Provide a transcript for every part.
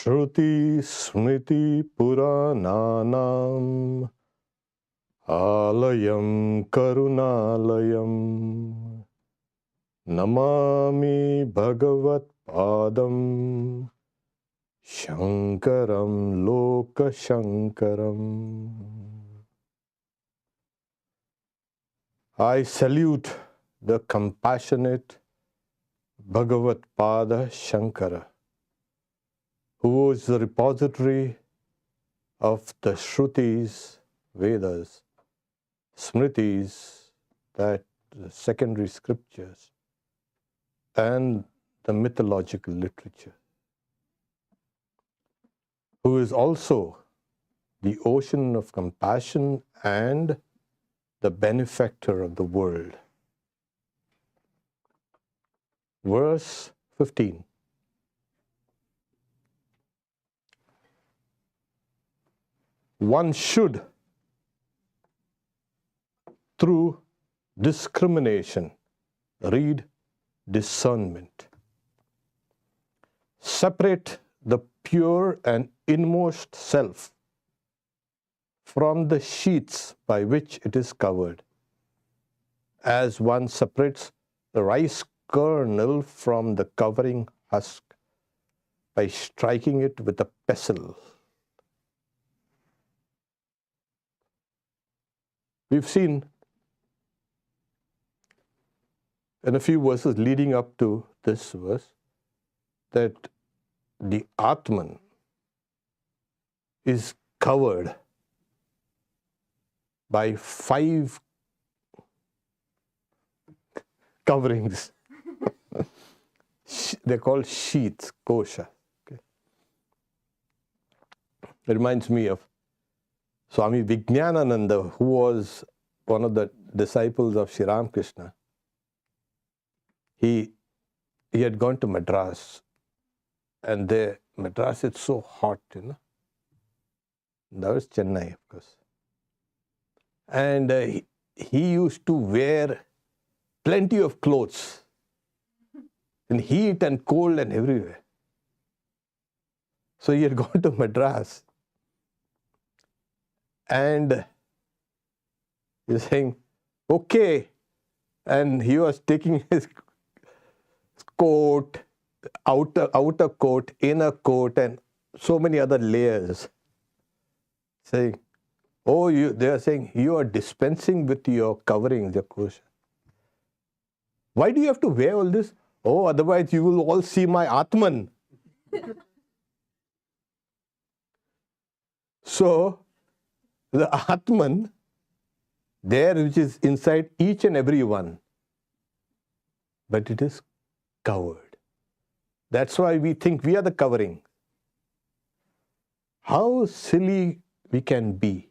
Shruti Smriti Purananam Alayam Karunalayam Namami Bhagavat Padam Shankaram Loka Shankaram. I salute the compassionate Bhagavat Pada Shankara, who is the repository of the Shrutis, Vedas, Smritis, that the secondary scriptures, and the mythological literature, who is also the ocean of compassion and the benefactor of the world. Verse 15. One should, through discrimination, read discernment, separate the pure and inmost self from the sheaths by which it is covered, as one separates the rice kernel from the covering husk by striking it with a pestle. We've seen in a few verses leading up to this verse that the Atman is covered by 5 coverings. They're called sheaths, kosha. Okay. It reminds me of Swami Nikhilananda, who was one of the disciples of Sri Ramakrishna. He had gone to Madras, and there, Madras is so hot, you know. That was Chennai, of course. And he used to wear plenty of clothes in heat and cold and everywhere. So he had gone to Madras, and he was saying, okay. And he was taking his coat, outer coat, inner coat, and so many other layers, saying, oh, they are saying, you are dispensing with your coverings, your kosha. Why do you have to wear all this? Oh, otherwise you will all see my Atman. So, the Atman, there which is inside each and every one, but it is covered. That's why we think we are the covering. How silly we can be.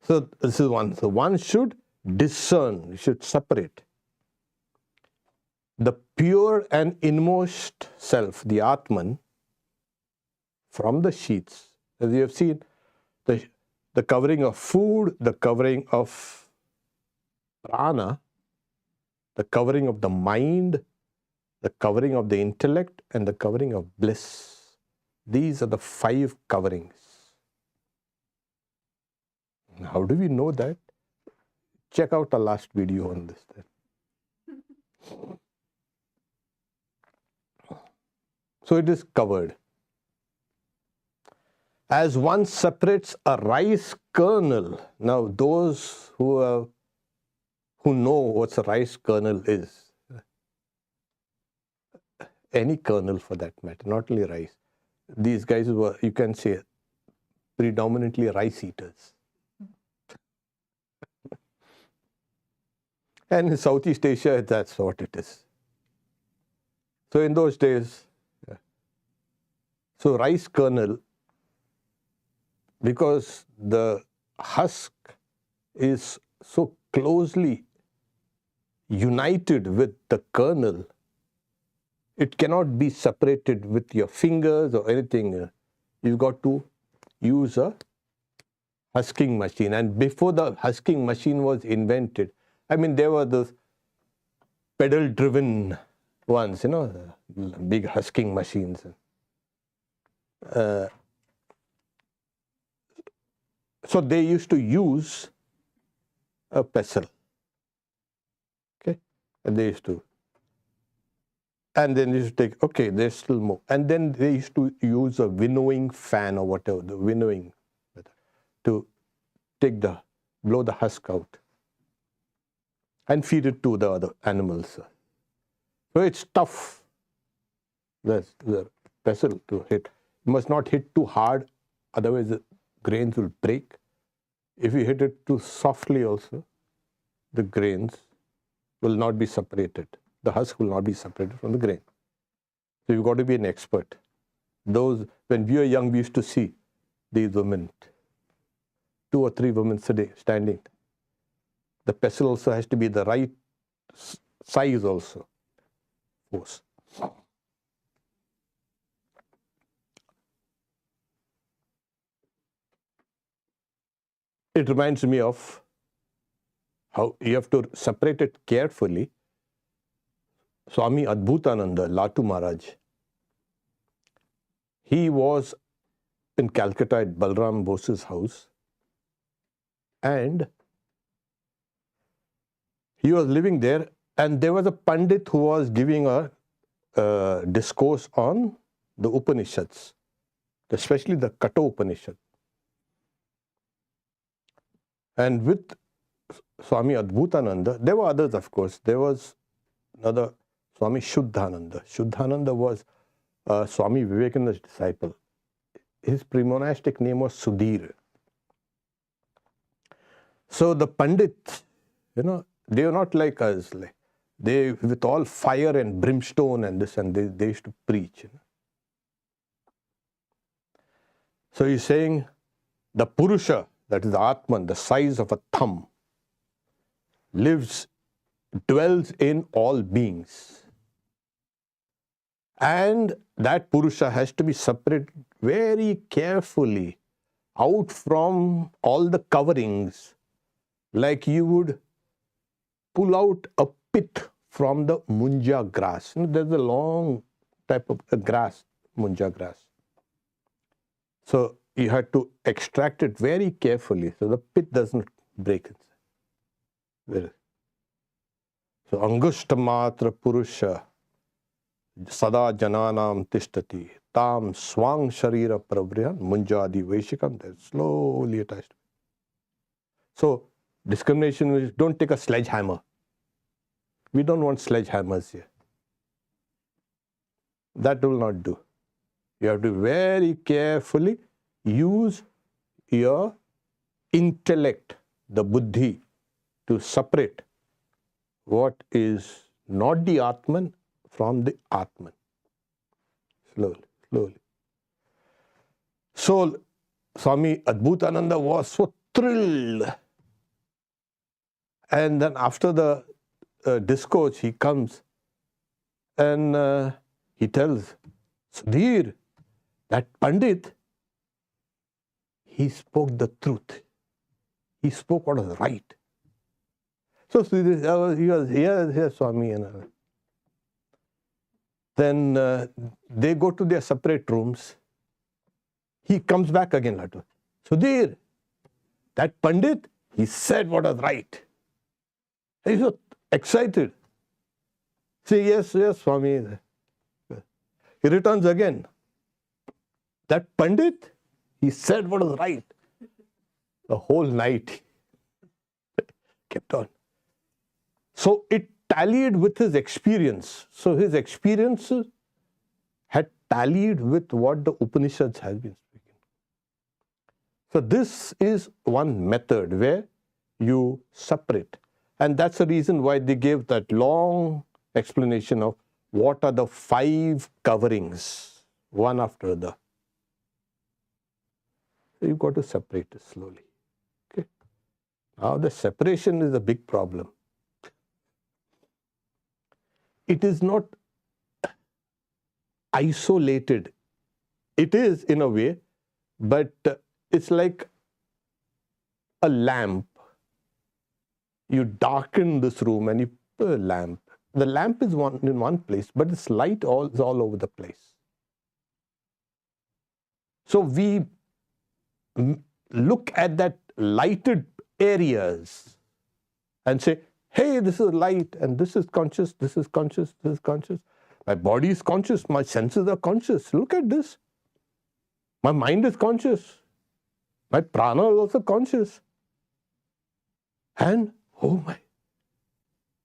So this is one. So one should discern, should separate the pure and inmost self, the Atman, from the sheaths. As you have seen, the covering of food, the covering of prana, the covering of the mind, the covering of the intellect, and the covering of bliss. These are the 5 coverings. How do we know that? Check out our last video on this. So it is covered. As one separates a rice kernel. Now those who know what a rice kernel is, any kernel for that matter, not only rice. These guys were, you can say, predominantly rice eaters. And in Southeast Asia, that's what it is. So in those days, so rice kernel, because the husk is so closely united with the kernel, it cannot be separated with your fingers or anything. You've got to use a husking machine. And before the husking machine was invented, I mean, there were those pedal-driven ones, big husking machines. So they used to use a pestle. Okay, and they used to. And then they used to take, okay, there's still more. And then they used to use a winnowing fan or whatever, the winnowing method, to blow the husk out and feed it to the other animals. So it's tough, the pestle to hit. You must not hit too hard, otherwise the grains will break. If you hit it too softly also, the grains will not be separated. The husk will not be separated from the grain. So you've got to be an expert. When we were young, we used to see these women, 2 or 3 women standing. The pestle also has to be the right size also. Force. It reminds me of how you have to separate it carefully. Swami Adbhutananda, Latu Maharaj, he was in Calcutta at Balram Bose's house, and he was living there, and there was a Pandit who was giving a discourse on the Upanishads, especially the Katha Upanishad. And with Swami Adbhutananda, there were others, of course. There was another Swami Shuddhananda. Shuddhananda was Swami Vivekananda's disciple. His pre-monastic name was Sudhir. So the Pandits, they were not like us. They, with all fire and brimstone and this, and they used to preach. So he's saying the Purusha, that is the Atman, the size of a thumb, dwells in all beings. And that Purusha has to be separated very carefully out from all the coverings, like you would pull out a pith from the munja grass. There's a long type of grass, munja grass. So you had to extract it very carefully so the pith doesn't break inside. So Angushtamatra Purusha Sada Jananam Tishtati Tam Swang Sharira Prabrihan Munjadi Vaishikam, they're slowly attached. So discrimination is don't take a sledgehammer. We don't want sledgehammers here. That will not do. You have to very carefully use your intellect, the buddhi, to separate what is not the Atman from the Atman. Slowly, slowly. So Swami Adbhutananda was so thrilled. And then after the discourse, he comes and he tells Sudhir, that Pandit, he spoke the truth. He spoke what was right. So Sudhir, he was here, Swami. Then they go to their separate rooms. He comes back again, Latu. Sudhir, that Pandit, he said what was right. He's so excited. Say, yes, Swami. He returns again. That Pandit, he said what was right. The whole night kept on. So it tallied with his experience. So his experiences had tallied with what the Upanishads have been speaking. So this is one method where you separate. And that's the reason why they gave that long explanation of what are the 5 coverings, one after the other. You've got to separate it slowly. Okay. Now the separation is a big problem. It is not isolated. It is in a way, but it's like a lamp. You darken this room and you put a lamp. the lamp is in one place, but this light is all over the place. So we look at that lighted areas and say, hey, this is light, and this is conscious, this is conscious, this is conscious. My body is conscious, my senses are conscious. Look at this. My mind is conscious. My prana is also conscious. And, oh my.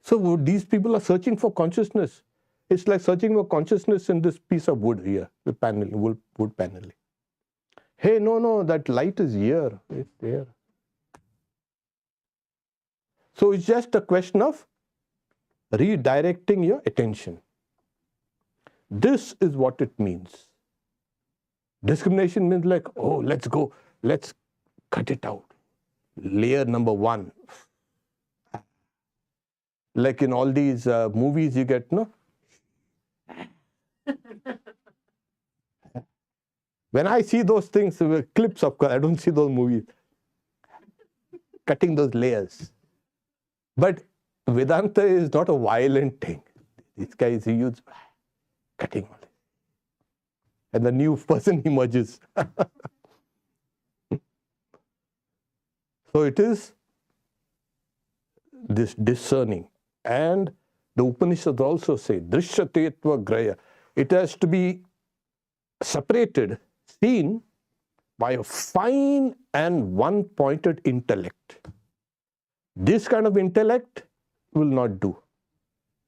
So these people are searching for consciousness. It's like searching for consciousness in this piece of wood here, the panel, wood paneling. Hey, no, that light is here. It's there. So it's just a question of redirecting your attention. This is what it means. Discrimination means like, oh, let's go, let's cut it out. Layer number 1. Like in all these movies you get, no? When I see those things, clips of course, I don't see those movies. Cutting those layers. But Vedanta is not a violent thing. These guys use cutting all. And the new person emerges. So it is this discerning. And the Upanishads also say, Drishyatetva graya. It has to be separated, seen by a fine and one-pointed intellect. This kind of intellect will not do.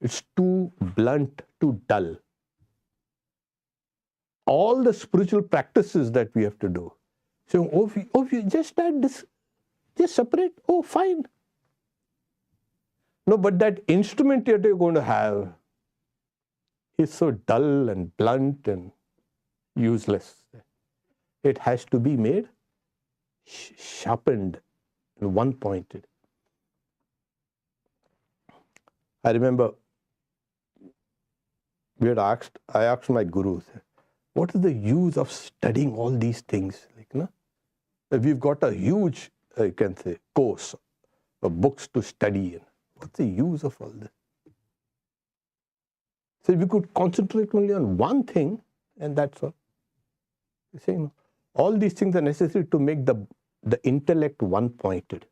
It's too blunt, too dull. All the spiritual practices that we have to do. So, if you just add this, just separate, oh, fine. No, but that instrument that you're going to have is so dull and blunt and useless. It has to be made sharpened and one-pointed. I remember I asked my guru, what is the use of studying all these things? Like, no? We've got a huge, you can say, course of books to study in. What's the use of all this? So we could concentrate only on one thing, and that's all. You see, no? All these things are necessary to make the intellect one-pointed.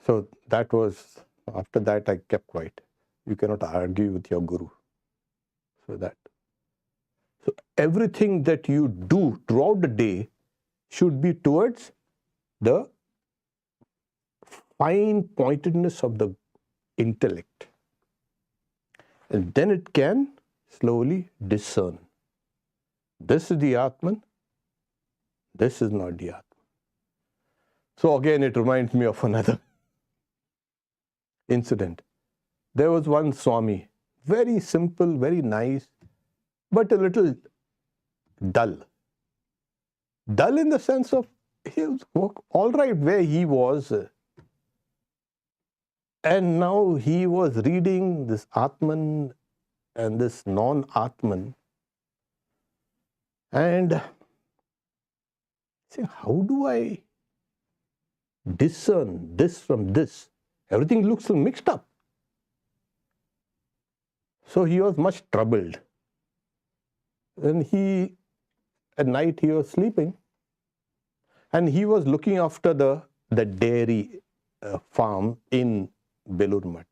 So that was, after that I kept quiet. You cannot argue with your guru. So everything that you do throughout the day should be towards the fine pointedness of the intellect. And then it can slowly discern. This is the Atman, this is not the Atman. So again, it reminds me of another incident. There was one Swami, very simple, very nice, but a little dull. Dull in the sense of he was all right where he was. And now he was reading this Atman and this non-Atman. And saying, how do I discern this from this? Everything looks mixed up. So he was much troubled. And at night he was sleeping. And he was looking after the dairy farm in Belur Math.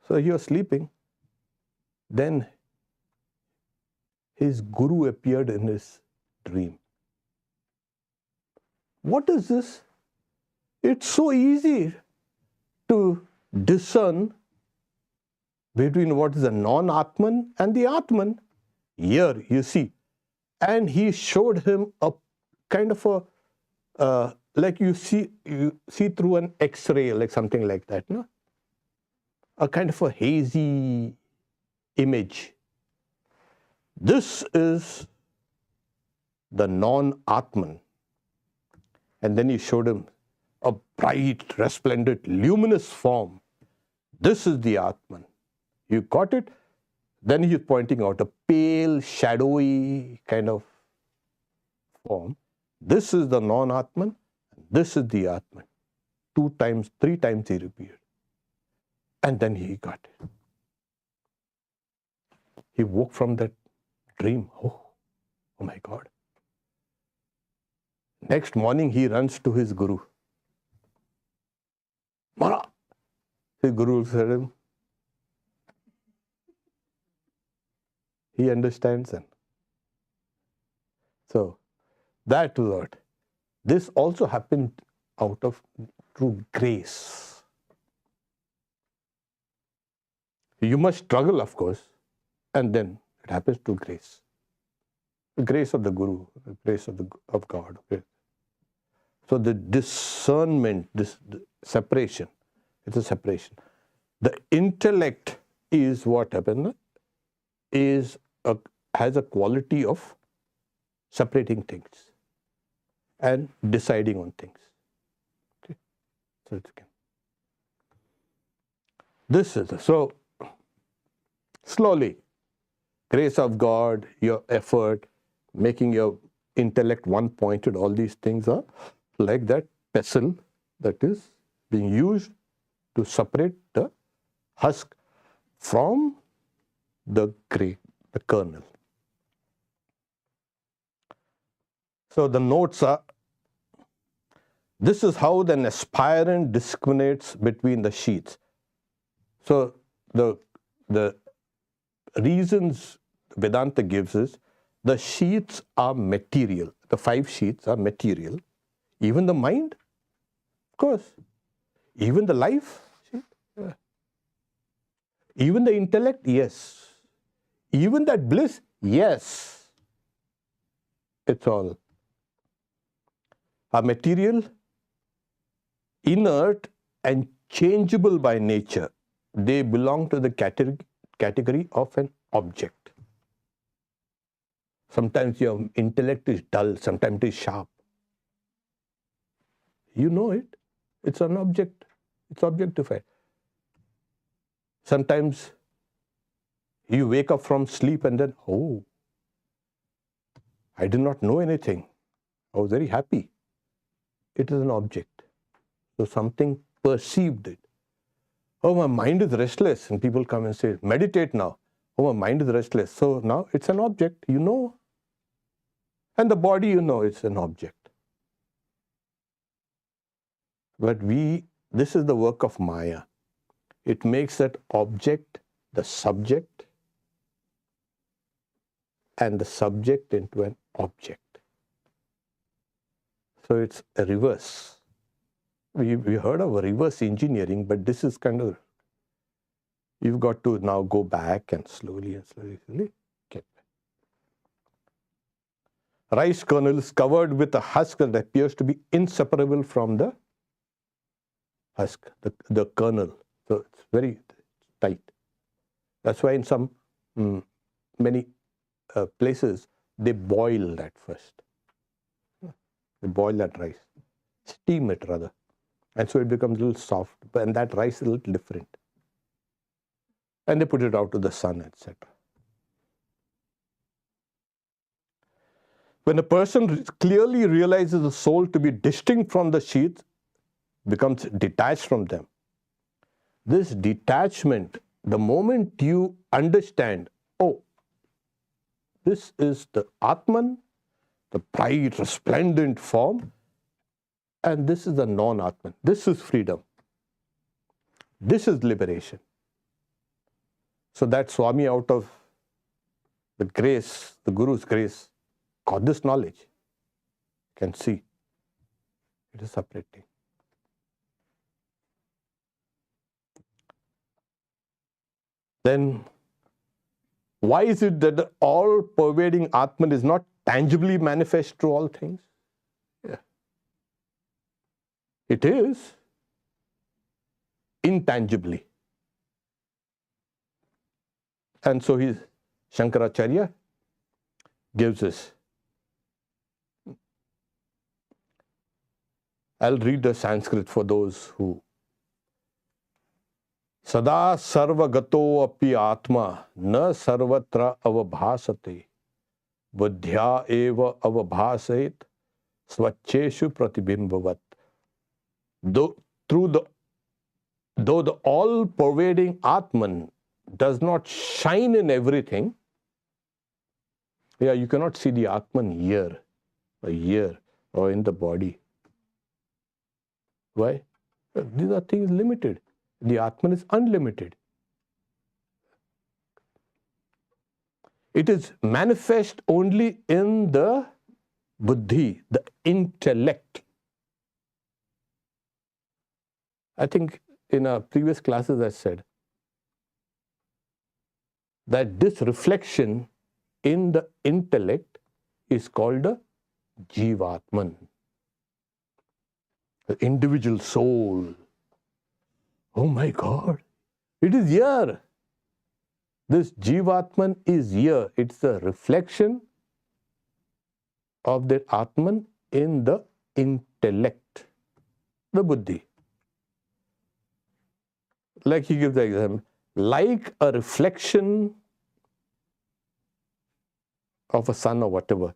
So he was sleeping. Then his guru appeared in his dream. What is this? It's so easy to discern between what is a non-Atman and the Atman. Here, you see. And he showed him a kind of a, like you see through an X-ray, like something like that, no? A kind of a hazy image. This is the non-Atman. And then he showed him a bright, resplendent, luminous form. This is the Atman. You got it? Then he's pointing out a pale, shadowy kind of form. This is the non-Atman. This is the Atman. 2 times, 3 times he repeated. And then he got it. He woke from that dream. Oh my God. Next morning he runs to his Guru. Mara! His Guru said him, he understands and so that was what. This also happened out of through grace. You must struggle, of course, and then it happens through grace. The grace of the Guru, the grace of God. Okay? So the discernment, the separation, it's a separation. The intellect is what happened, has a quality of separating things and deciding on things. Okay? So it's okay. This is so slowly, grace of God, your effort, making your intellect one-pointed, all these things are like that pestle that is being used to separate the husk from the grain, the kernel. So the notes are, this is how an aspirant discriminates between the sheets. So the reasons Vedanta gives is, the sheets are material. The 5 sheets are material. Even the mind, of course. Even the life, yeah. Even the intellect, yes. Even that bliss, yes. It's all are material, inert and changeable by nature. They belong to the category of an object. Sometimes your intellect is dull, sometimes it is sharp. You know it. It's an object. It's objectified. Sometimes you wake up from sleep and then, oh, I did not know anything. I was very happy. It is an object. So something perceived it. Oh, my mind is restless. And people come and say, meditate now. Oh, my mind is restless. So now it's an object, you know. And the body, you know, it's an object. But this is the work of Maya. It makes that object the subject and the subject into an object. So it's a reverse. We heard of reverse engineering, but this is kind of, you've got to now go back and slowly get back. Rice kernel is covered with a husk that appears to be inseparable from the husk, the kernel. So it's very tight. That's why in some many places they boil that first. They boil that rice, steam it rather, and so it becomes a little soft. And that rice is a little different. And they put it out to the sun, etc. When a person clearly realizes the soul to be distinct from the sheath, becomes detached from them. This detachment, the moment you understand, oh, this is the Atman, the bright, resplendent form, and this is the non-Atman. This is freedom. This is liberation. So that Swami, out of the grace, the Guru's grace, got this knowledge. You can see it is separating. Then, why is it that the all-pervading Atman is not tangibly manifest to all things? Yeah. It is intangibly. And so Shankaracharya gives us. I'll read the Sanskrit for those who. Sada sarvagato api atma na sarvatra avabhasate buddhya eva avabhasait svacheshu pratibimbavat Though the all-pervading Atman does not shine in everything, you cannot see the Atman here or in the body. Why? These are things limited. The Atman is unlimited. It is manifest only in the buddhi, the intellect. I think in our previous classes I said that this reflection in the intellect is called the Jivatman, the individual soul. Oh my God, it is here. This Jivatman is here. It's the reflection of the Atman in the intellect, the buddhi. Like he gives the example, like a reflection of a sun or whatever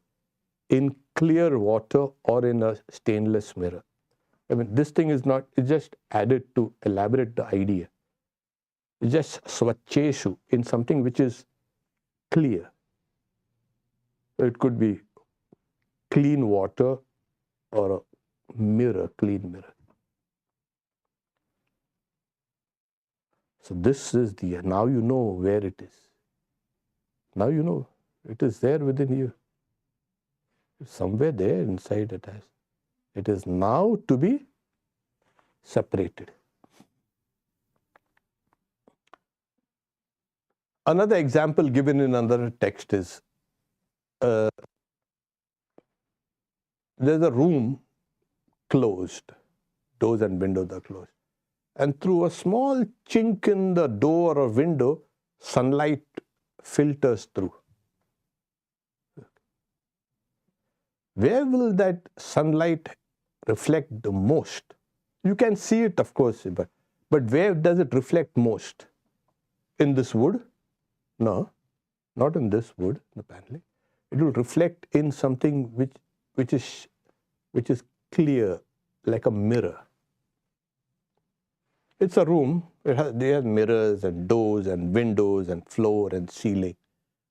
in clear water or in a stainless mirror. I mean, this thing is not, it's just added to elaborate the idea. It's just swacheshu, in something which is clear. It could be clean water or a mirror, clean mirror. So this is the, now you know where it is. Now you know, it is there within you. It's somewhere there inside it has. It is now to be separated. Another example given in another text is, there's a room closed, doors and windows are closed. And through a small chink in the door or window, sunlight filters through. Where will that sunlight reflect the most? You can see it, of course, but where does it reflect most? In this wood? No, not in this wood, apparently. It will reflect in something which is clear, like a mirror. It's a room. They have mirrors and doors and windows and floor and ceiling.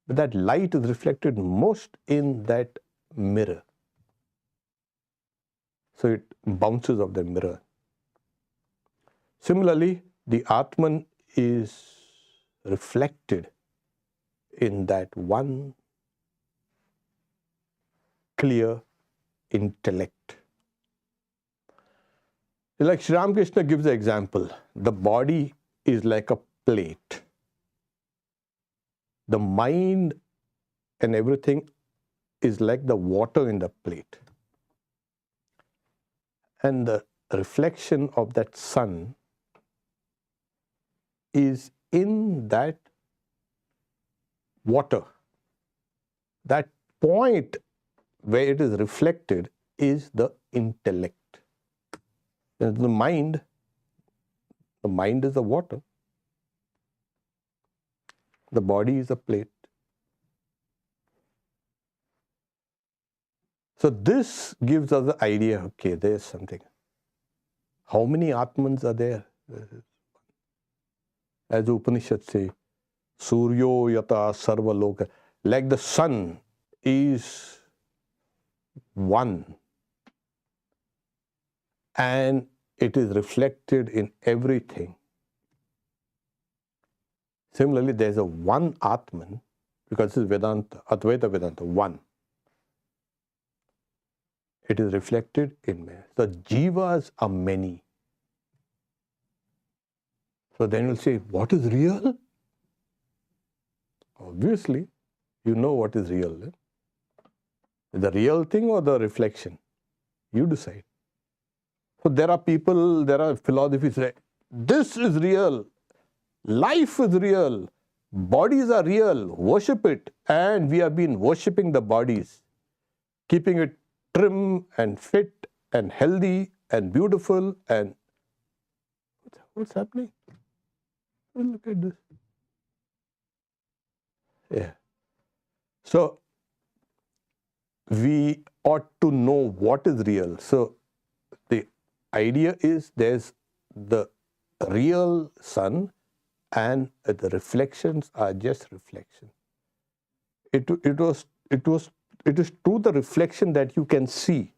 But that light is reflected most in that mirror. So it bounces off the mirror. Similarly, the Atman is reflected in that one clear intellect. Like Sri Ramakrishna gives the example, the body is like a plate. The mind and everything is like the water in the plate. And the reflection of that sun is in that water. That point where it is reflected is the intellect. The mind is the water. The body is a plate. So this gives us the idea, okay, there's something. How many Atmans are there? As Upanishads say, Suryo yata sarva loka. Like the sun is one. And it is reflected in everything. Similarly, there's a one Atman, because this is Vedanta, Advaita Vedanta, one. It is reflected in many. The jivas are many. So then you'll say, what is real? Obviously, you know what is real. The real thing or the reflection? You decide. So there are people, there are philosophies say, this is real, life is real, bodies are real, worship it. And we have been worshipping the bodies, keeping it trim and fit and healthy and beautiful. And what's happening? Well, look at this. Yeah. So we ought to know what is real. So the idea is there's the real sun and the reflections are just reflections. It is through the reflection that you can see,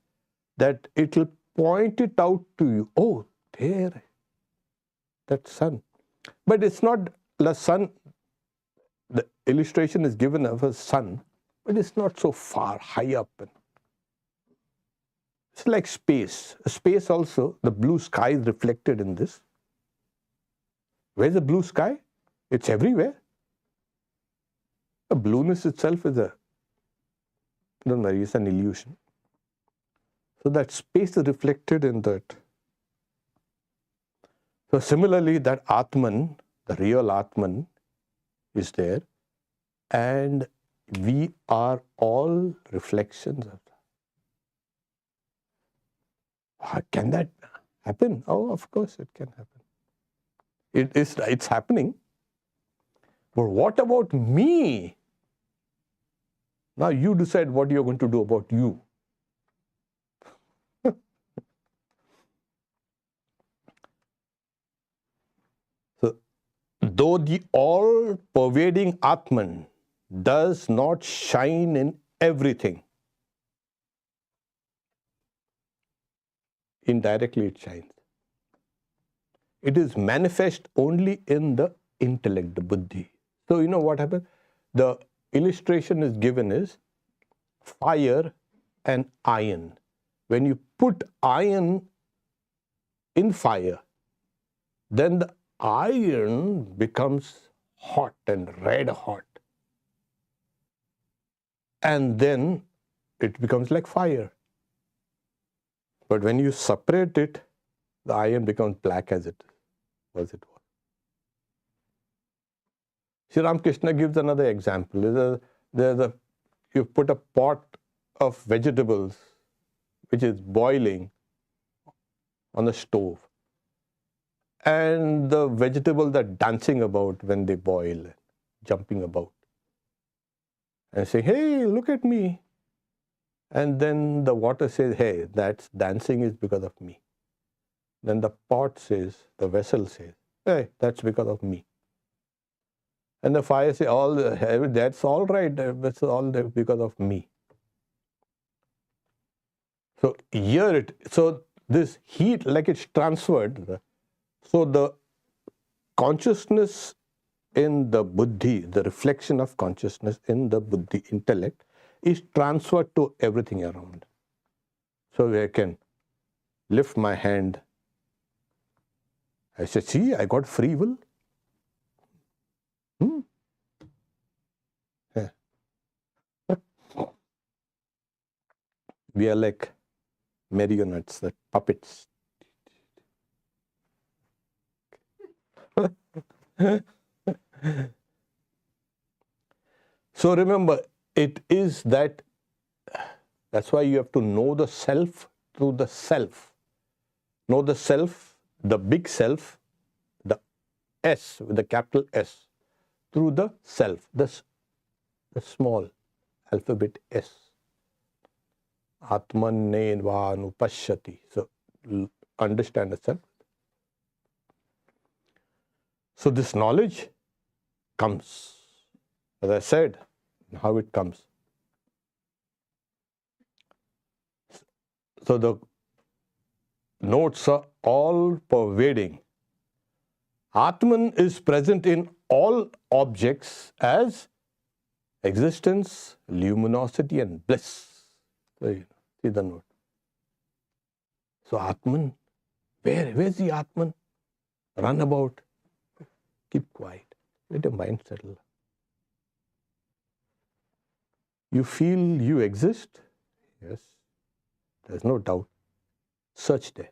that it will point it out to you. Oh, there, that sun. But it's not the sun. The illustration is given of a sun, but it's not so far high up. It's like space. Space also, the blue sky is reflected in this. Where's the blue sky? It's everywhere. The blueness itself is it's an illusion. So that space is reflected in that. So similarly, that Atman, the real Atman, is there, and we are all reflections of that. Can that happen? Oh, of course it can happen. It's happening. But what about me? Now you decide what you're going to do about you. So, though the all-pervading Atman does not shine in everything, indirectly it shines. It is manifest only in the intellect, the buddhi. So you know what happens? The illustration is given is fire and iron. When you put iron in fire, then the iron becomes hot and red hot. And then it becomes like fire. But when you separate it, the iron becomes black as it was. Sri Ramakrishna gives another example. You put a pot of vegetables which is boiling on the stove, and the vegetables are dancing about when they boil, jumping about, and saying, "Hey, look at me." And then the water says, "Hey, that's dancing is because of me." Then the pot says, the vessel says, "Hey, that's because of me." And the fire says, "That's all right, that's all because of me." So so this heat, like it's transferred. So the consciousness in the buddhi, the reflection of consciousness in the buddhi intellect, is transferred to everything around. So I can lift my hand. I say, "See, I got free will." Yeah. We are like marionettes, the puppets. So remember, it is that's why you have to know the self through the self. Know the self, the big self, the S with the capital S, through the self, the small alphabet S. Atmanenvanupashyati. So understand the self. So this knowledge comes. As I said, how it comes. So the notes are all pervading. Atman is present in all objects as existence, luminosity, and bliss. So, see the note. So Atman, where's the Atman? Run about. Keep quiet. Let your mind settle. You feel you exist? Yes. There's no doubt. Search there.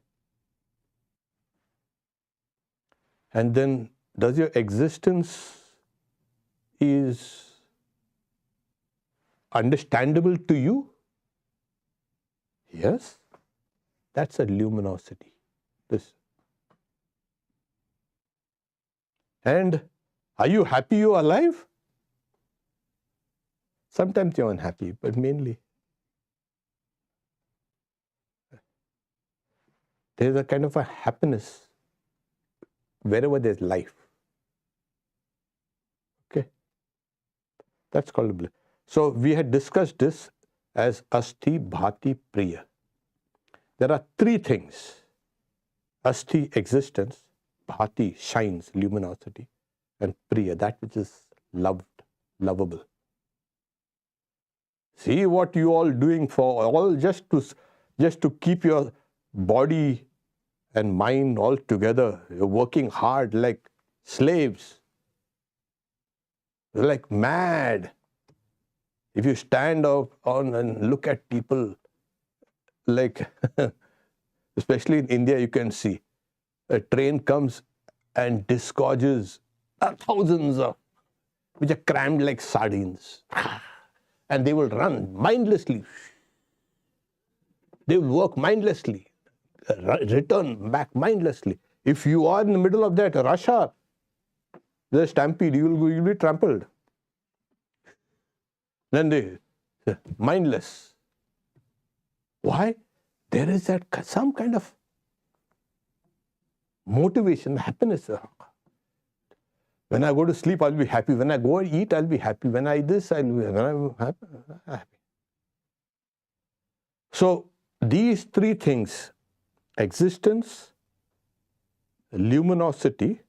And then, does your existence is understandable to you? Yes. That's a luminosity. This. And are you happy you're alive? Sometimes you're unhappy, but mainly. There is a kind of a happiness wherever there's life. Okay? That's called bliss. So we had discussed this as Asti, Bhati, Priya. There are three things. Asti, existence. Bhati, shines, luminosity. And Priya, that which is loved, lovable. See what you all doing for all just to keep your body and mind all together. You're working hard like slaves. You're like mad. If you stand up on and look at people, like, especially in India, you can see a train comes and disgorges thousands of, which are crammed like sardines. And they will run mindlessly. They will work mindlessly, return back mindlessly. If you are in the middle of that rush hour, the stampede, you will be trampled. Then they mindless. Why? There is that some kind of motivation, happiness. When I go to sleep, I'll be happy. When I go and eat, I'll be happy. When I this, I'll be happy. So these three things, existence, luminosity,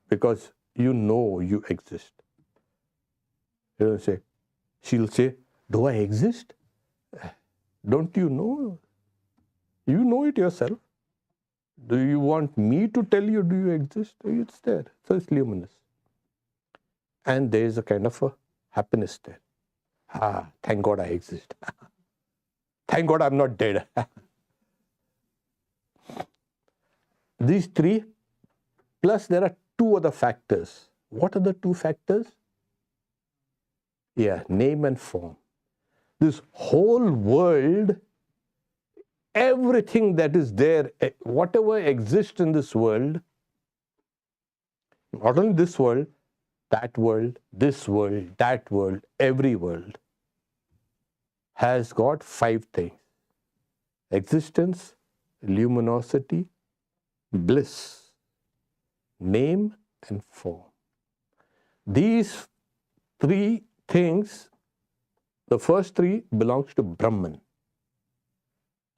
because you know you exist. She'll say, do I exist? Don't you know? You know it yourself. Do you want me to tell you, do you exist? It's there. So it's luminous. And there is a kind of a happiness there. Thank God I exist. Thank God I'm not dead. These three, plus there are two other factors. What are the two factors? Yeah, name and form. This whole world, everything that is there, whatever exists in this world, not only this world, that world, this world, that world, every world, has got five things. Existence, luminosity, bliss, name and form. These three things, the first three belongs to Brahman.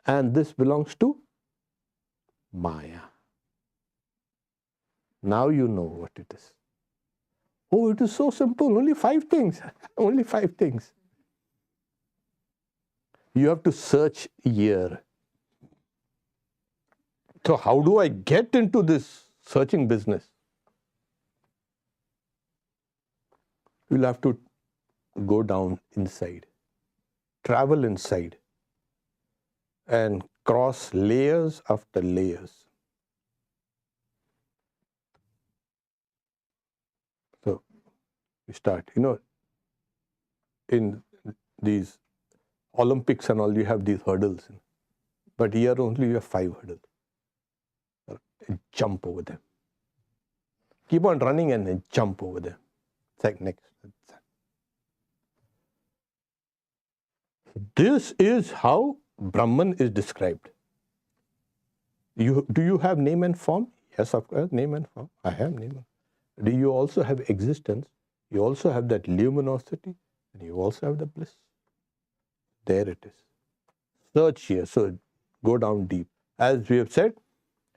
And this belongs to Maya. Now you know what it is. Oh, it is so simple. Only five things. Only five things. You have to search here. So how do I get into this searching business? You'll have to go down inside, travel inside, and cross layers after layers. So we start, in these Olympics and all, you have these hurdles. But here only you have 5 hurdles. Jump over them. Keep on running and then jump over them. It's like next. This is how Brahman is described. Do you have name and form? Yes, of course, name and form. I have name and form. Do you also have existence? You also have that luminosity, and you also have the bliss. There it is. Search here. So go down deep. As we have said,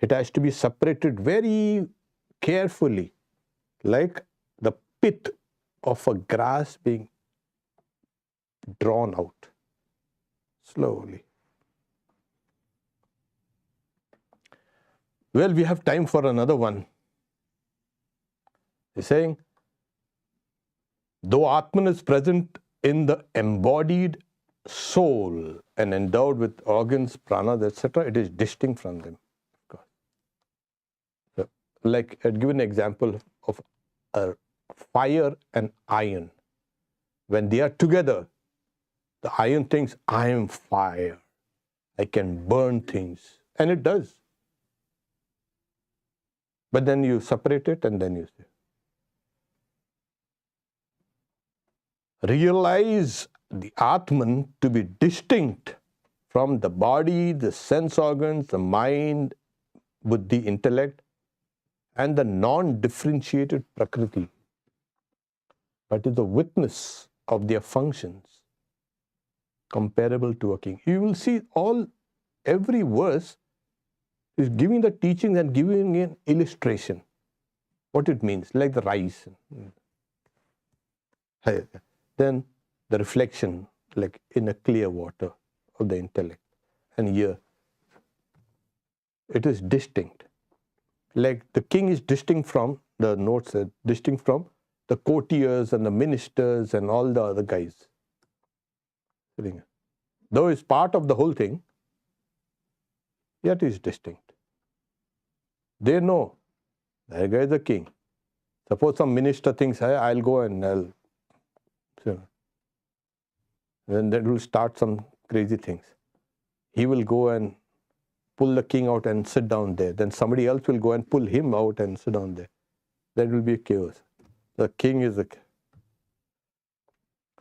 it has to be separated very carefully, like the pith of a grass being drawn out slowly. Well, we have time for another one. He's saying, though Atman is present in the embodied soul and endowed with organs, pranas, etc., it is distinct from them. Of course. So, like I'd give an example of fire and iron. When they are together, the iron thinks, I am fire. I can burn things. And it does. But then you separate it and then you say, realize the Atman to be distinct from the body, the sense organs, the mind, buddhi, intellect, and the non-differentiated prakriti, but is the witness of their functions comparable to a king. You will see every verse is giving the teachings and giving an illustration, what it means, like the rice. Then the reflection, like in a clear water of the intellect. And here, it is distinct. Like the king is distinct from, the note said, distinct from the courtiers and the ministers and all the other guys. Though it's part of the whole thing, yet is distinct. They know that guy is the king. Suppose some minister thinks, hey, I'll go and I'll. Then that will start some crazy things. He will go and pull the king out and sit down there. Then somebody else will go and pull him out and sit down there. That will be a chaos. The king is the.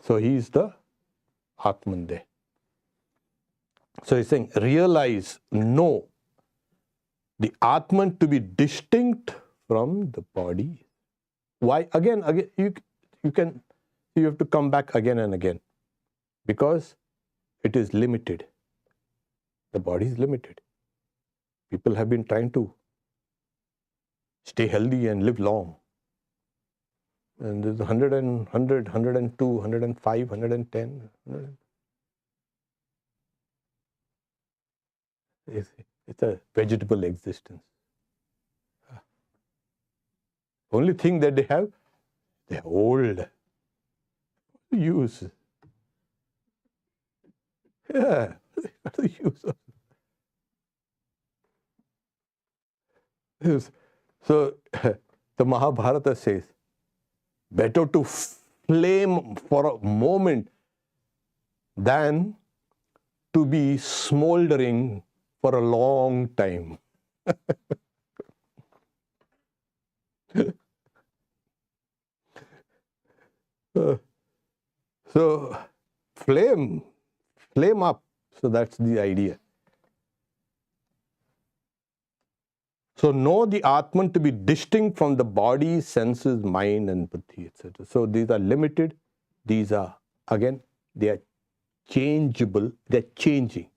So he is the Atman there. So he's saying, realize, know the Atman to be distinct from the body. Why? Again, you have to come back again and again. Because it is limited. The body is limited. People have been trying to stay healthy and live long. And there's 100, 102, 105, 110. It's a vegetable existence. Only thing that they have, they're old. Use. Yeah, what the use of it? So the Mahabharata says, better to flame for a moment than to be smoldering for a long time. So flame up. So that's the idea. So know the Atman to be distinct from the body, senses, mind and buddhi, etc. So these are limited. These are, again, they are changeable. They are changing.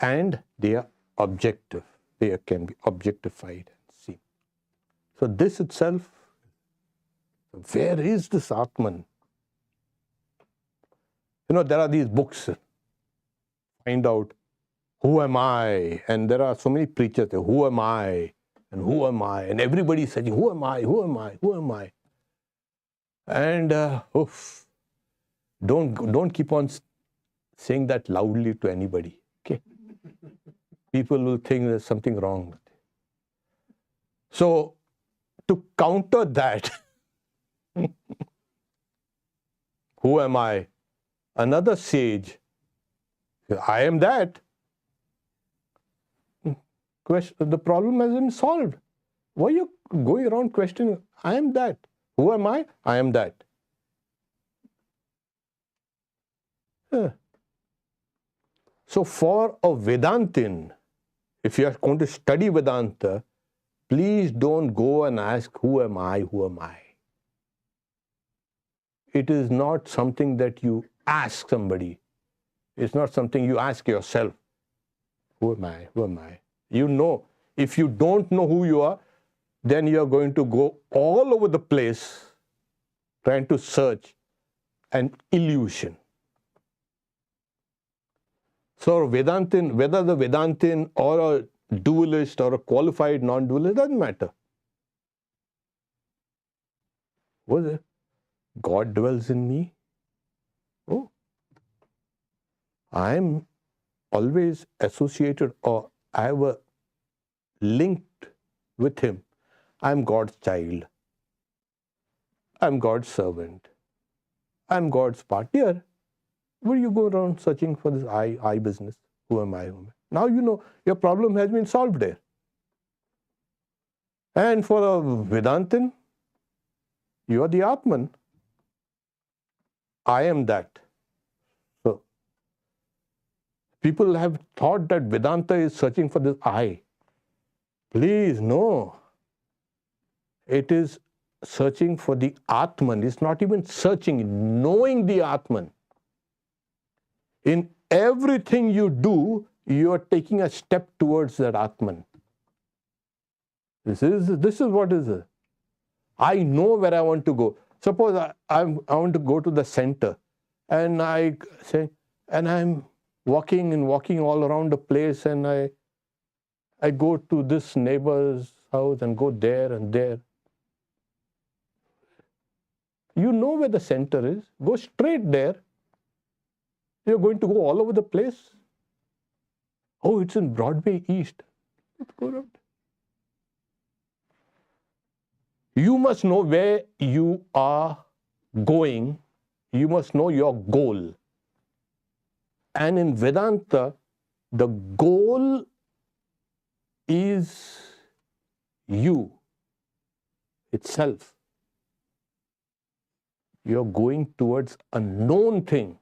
And they are objective. They can be objectified and seen. So this itself, where is this Atman? There are these books, find out who am I? And there are so many preachers there, who am I? And who am I? And everybody is saying, who am I? Who am I? Who am I? And don't keep on saying that loudly to anybody. Okay? People will think there's something wrong with it. So to counter that, who am I? Another sage, I am that. The problem has been solved. Why are you going around questioning, I am that? Who am I? I am that. So for a Vedantin, if you are going to study Vedanta, please don't go and ask, who am I? Who am I? It is not something that you ask somebody. It's not something you ask yourself. Who am I? Who am I? You know, if you don't know who you are, then you are going to go all over the place trying to search an illusion. So Vedantin, whether the Vedantin or a dualist or a qualified non-dualist, doesn't matter. What is it? God dwells in me. Oh, I am always associated, or I have a linked with Him. I am God's child. I am God's servant. I am God's part. Dear, will you go around searching for this I business? Who am I? Who am I? Now you know your problem has been solved there. And for a Vedantin, you are the Atman. I am that. So People have thought that Vedanta is searching for this I. Please, no. It is searching for the Atman. It's not even searching, knowing the Atman. In everything you do, you are taking a step towards that Atman. This is what is it. I know where I want to go. Suppose I want to go to the center, and I say, and I'm walking all around the place, and I go to this neighbor's house and go there and there. You know where the center is. Go straight there. You're going to go all over the place. Oh, it's in Broadway East. Let's go around. You must know where you are going. You must know your goal. And in Vedanta, the goal is you itself. You're going towards a known thing.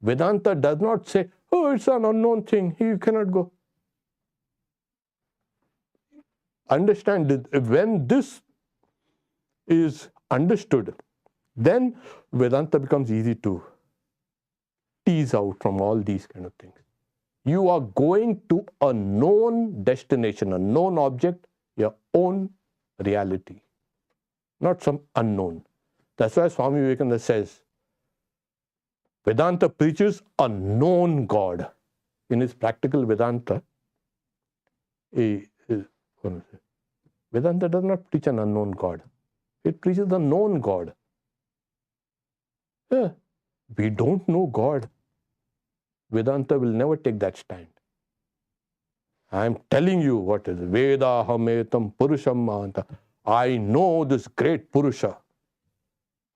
Vedanta does not say, oh, it's an unknown thing, you cannot go. Understand that when this is understood, then Vedanta becomes easy to tease out from all these kind of things. You are going to a known destination, a known object, your own reality, not some unknown. That's why Swami Vivekananda says, Vedanta preaches a known God. In his practical Vedanta, Vedanta does not preach an unknown God. It preaches the known God. Yeah. We don't know God. Vedanta will never take that stand. I am telling you what is Veda Hametam Purusham Mahanta. I know this great Purusha.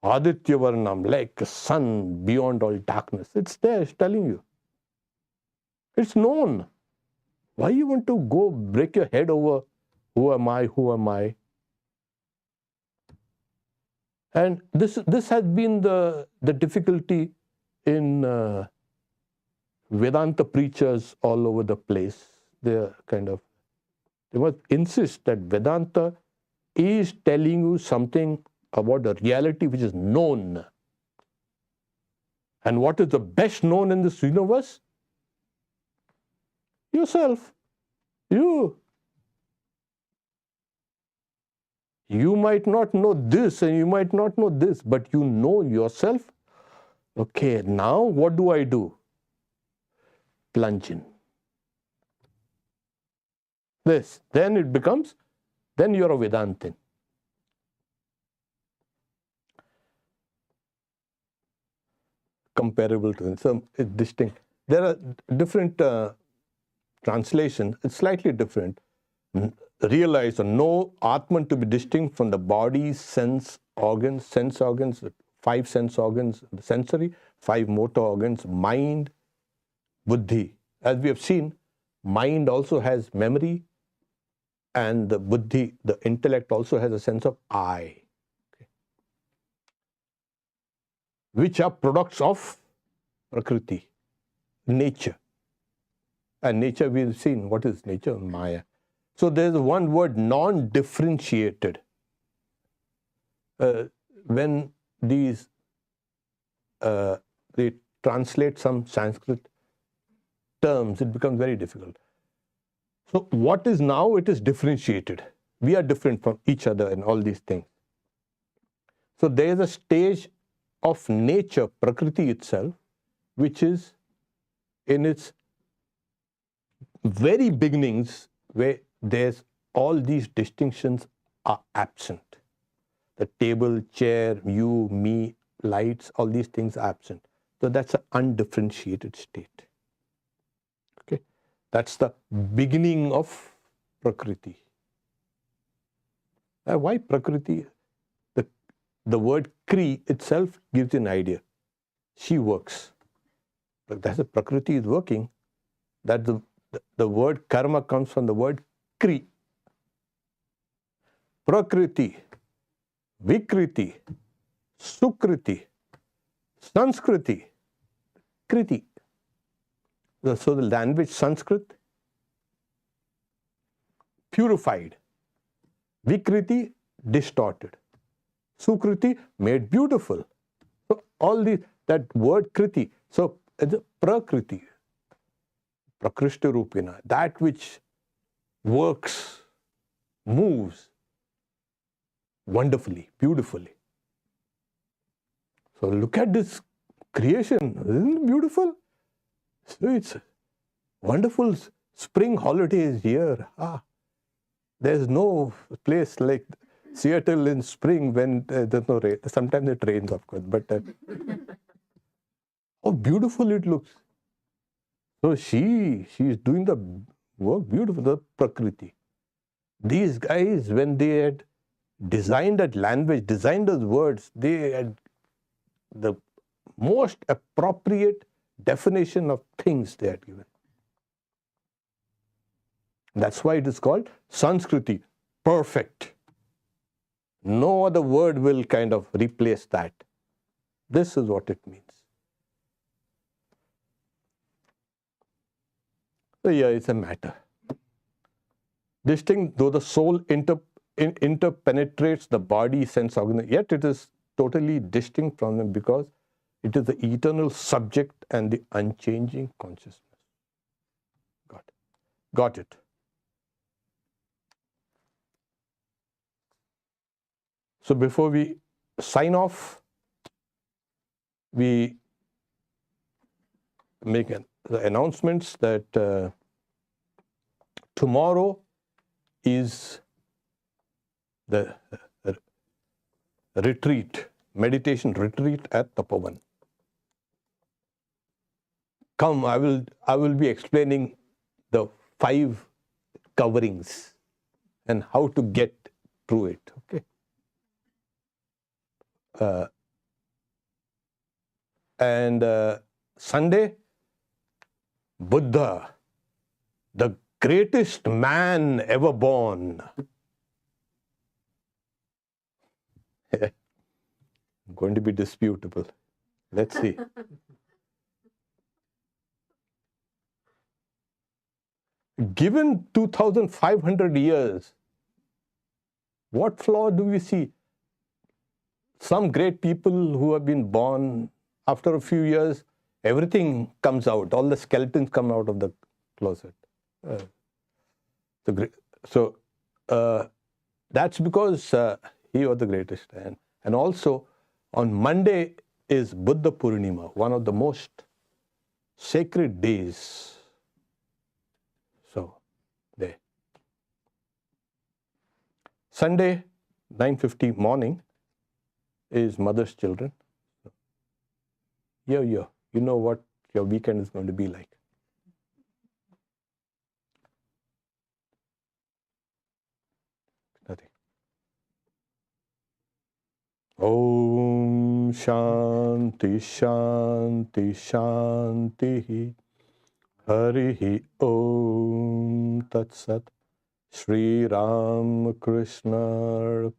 Aditya Varnam, like a sun beyond all darkness. It's there, it's telling you. It's known. Why you want to go break your head over who am I, who am I? And this has been the difficulty in Vedanta preachers all over the place. They must insist that Vedanta is telling you something about the reality which is known. And what is the best known in this universe? Yourself. You. You might not know this and you might not know this, but you know yourself. Okay, now what do I do? Plunge in. This. Then it becomes, then you're a Vedantin. Comparable to some distinct. There are different translations. It's slightly different. Realize or know Atman to be distinct from the body, sense organs, 5 sense organs, the sensory, 5 motor organs, mind, buddhi. As we have seen, mind also has memory, and the buddhi, the intellect, also has a sense of I. Which are products of Prakriti, nature. And nature we've seen. What is nature? Maya. So there's one word, non-differentiated. When these, they translate some Sanskrit terms, it becomes very difficult. So what is now? It is differentiated. We are different from each other and all these things. So there is a stage of nature, Prakriti itself, which is in its very beginnings, where there's all these distinctions are absent. The table, chair, you, me, lights, all these things are absent. So that's an undifferentiated state. Okay, that's the beginning of Prakriti. Why Prakriti? The word Kri itself gives you an idea. She works. But that's the Prakriti is working. That the word karma comes from the word Kri. Prakriti, Vikriti, Sukriti, Sanskriti, Kriti. So the language Sanskrit, purified. Vikriti, distorted. Sukriti, made beautiful. So all these, that word kriti, so it's a prakriti, prakrishta rupina, that which works, moves wonderfully, beautifully. So look at this creation, isn't it beautiful? So it's wonderful. Spring holidays here. There's no place like Seattle in spring when there's no rain. Sometimes it rains, of course, but how beautiful it looks. So she's doing the work beautiful, the Prakriti. These guys, when they had designed that language, designed those words, they had the most appropriate definition of things they had given. That's why it is called Sanskriti, perfect. No other word will kind of replace that. This is what it means. So yeah, it's a matter. Distinct, though the soul interpenetrates the body, sense organ, yet it is totally distinct from them because it is the eternal subject and the unchanging consciousness. Got it. So before we sign off, we make the announcements that tomorrow is the retreat, meditation retreat at Tapovan. Come, I will be explaining the 5 coverings and how to get through it. Okay. And Sunday, Buddha, the greatest man ever born. Going to be disputable. Let's see. Given 2,500 years, what flaw do we see? Some great people who have been born, after a few years, everything comes out. All the skeletons come out of the closet. So that's because he was the greatest. And also, on Monday is Buddha Purnima, one of the most sacred days. So, there. Sunday, 9:50 morning, is Mother's Children. Yeah. You know what your weekend is going to be like. Nothing. Om Shanti Shanti Shanti Harihi Om Tat Sat Shri Ram Krishna